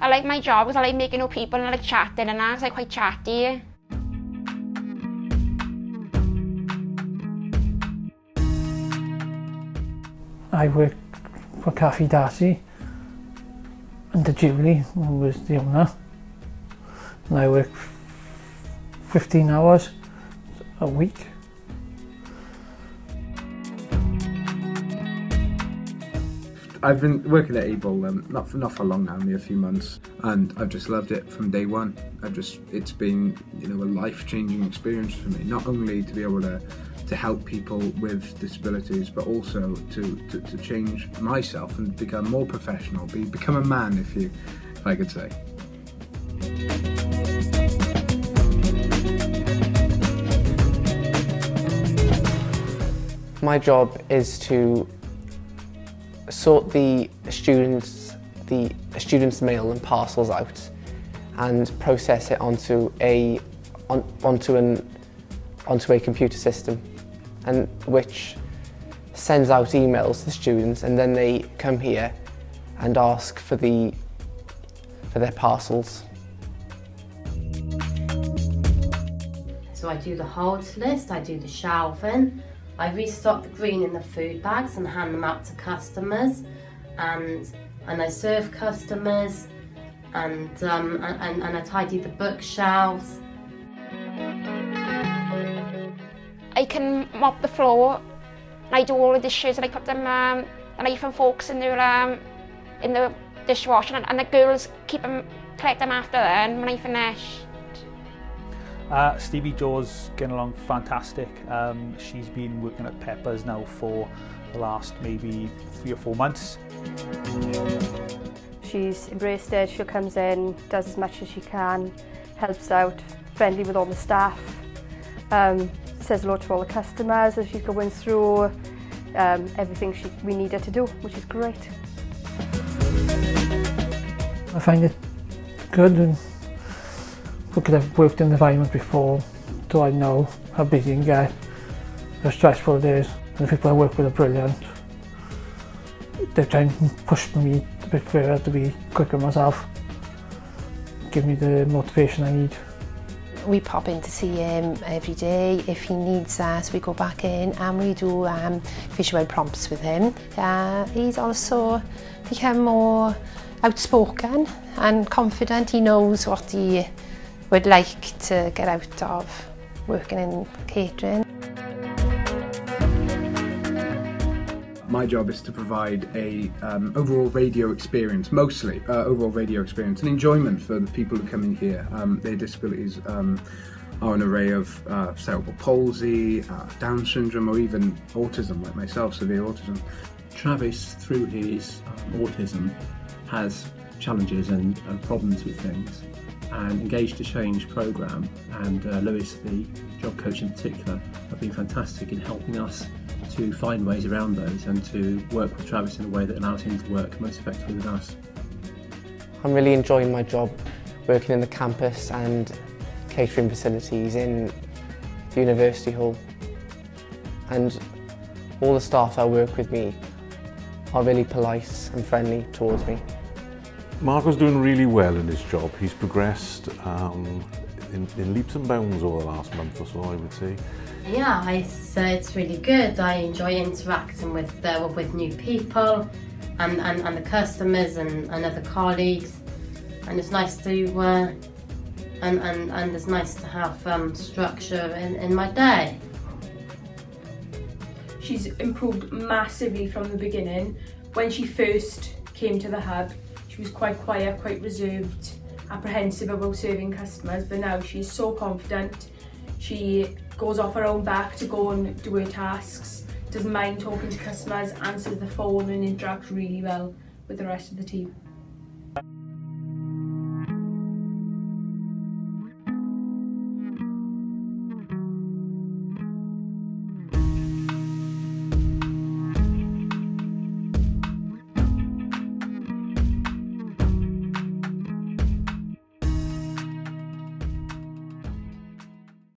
I like my job because I like making new people and I like chatting and that, 'cause I'm quite chatty. I worked for Cafe Darcy under Julie, who was the owner, and I worked 15 hours a week. I've been working at Able not for long now, only a few months, and I've just loved it from day one. It's been, you know, a life-changing experience for me. Not only to be able to help people with disabilities, but also to change myself and become more professional, become a man, if I could say. My job is to sort the students' mail and parcels out and process it onto a computer system, and which sends out emails to the students, and then they come here and ask for their parcels. So I do the holds list, I do the shelving, I restock the green in the food bags and hand them out to customers, and I serve customers, and I tidy the bookshelves. I can mop the floor, and I do all the dishes, and I put them the knife and forks in the dishwasher, and the girls collect them after then when I finish. Stevie-Jo's getting along fantastic. She's been working at Peppers now for the last maybe 3 or 4 months. She's embraced it, she comes in, does as much as she can, helps out, friendly with all the staff, says hello to all the customers as she's going through everything we need her to do, which is great. I find it good, and because I've worked in the environment before, so I know how busy it can get, how stressful it is, and the people I work with are brilliant. They're trying to push me a bit further to be quicker myself, give me the motivation I need. We pop in to see him every day. If he needs us, we go back in and we do visual prompts with him. He's also become more outspoken and confident. He knows what he would like to get out of working in catering. My job is to provide a overall radio experience, mostly overall radio experience and enjoyment for the people who come in here. Their disabilities are an array of cerebral palsy, Down syndrome, or even autism, like myself, severe autism. Travis, through his autism, has challenges and problems with things, and Engage to Change programme and Lewis, the job coach in particular, have been fantastic in helping us to find ways around those and to work with Travis in a way that allows him to work most effectively with us. I'm really enjoying my job working in the campus and catering facilities in the University Hall, and all the staff that work with me are really polite and friendly towards me. Marko's doing really well in his job. He's progressed in leaps and bounds over the last month or so, I would say. Yeah, it's really good. I enjoy interacting with new people and the customers and other colleagues, and it's nice to and it's nice to have structure in my day. She's improved massively from the beginning. When she first came to the hub, she was quite quiet, quite reserved, apprehensive about serving customers, but now she's so confident. She goes off her own back to go and do her tasks, doesn't mind talking to customers, answers the phone and interacts really well with the rest of the team.